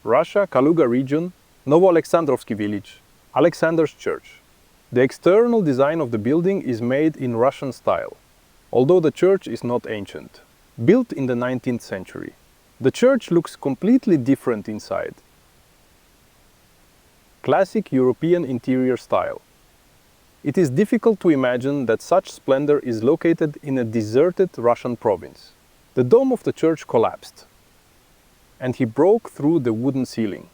Russia, Kaluga region, Novoalexandrovsky village, Alexander's church. The external design of the building is made in Russian style, although the church is not ancient. Built in the 19th century, the church looks completely different inside. Classic European interior style. It is difficult to imagine that such splendor is located in a deserted Russian province. The dome of the church collapsed, and he broke through the wooden ceiling.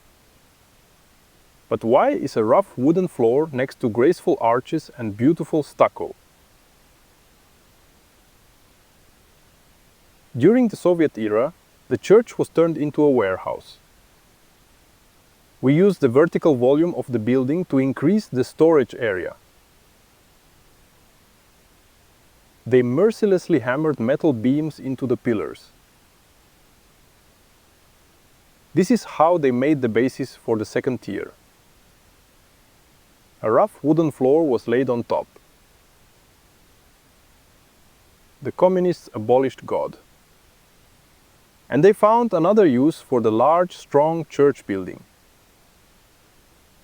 But why is a rough wooden floor next to graceful arches and beautiful stucco? During the Soviet era, the church was turned into a warehouse. We used the vertical volume of the building to increase the storage area. They mercilessly hammered metal beams into the pillars. This is how they made the basis for the second tier. A rough wooden floor was laid on top. The communists abolished God. And they found another use for the large, strong church building.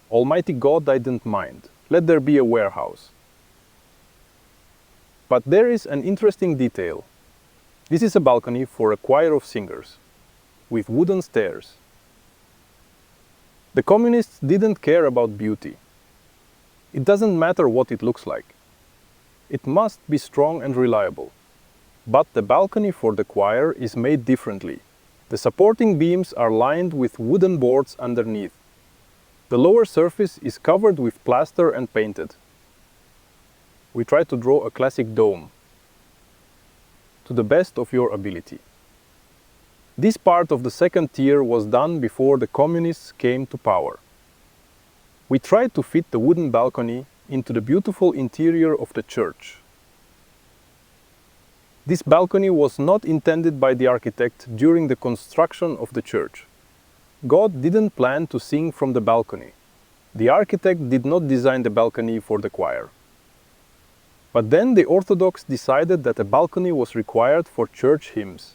Almighty God didn't mind. Let there be a warehouse. But there is an interesting detail. This is a balcony for a choir of singers, with wooden stairs. The communists didn't care about beauty. It doesn't matter what it looks like. It must be strong and reliable. But the balcony for the choir is made differently. The supporting beams are lined with wooden boards underneath. The lower surface is covered with plaster and painted. We try to draw a classic dome, to the best of your ability. This part of the second tier was done before the communists came to power. We tried to fit the wooden balcony into the beautiful interior of the church. This balcony was not intended by the architect during the construction of the church. God didn't plan to sing from the balcony. The architect did not design the balcony for the choir. But then the Orthodox decided that a balcony was required for church hymns.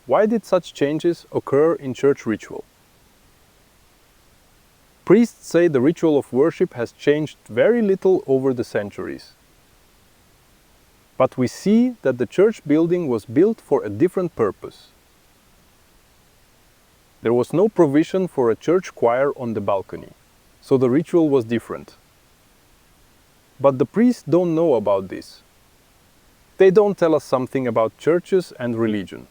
Why did such changes occur in church ritual? Priests say the ritual of worship has changed very little over the centuries. But we see that the church building was built for a different purpose. There was no provision for a church choir on the balcony, so the ritual was different. But the priests don't know about this. They don't tell us something about churches and religion.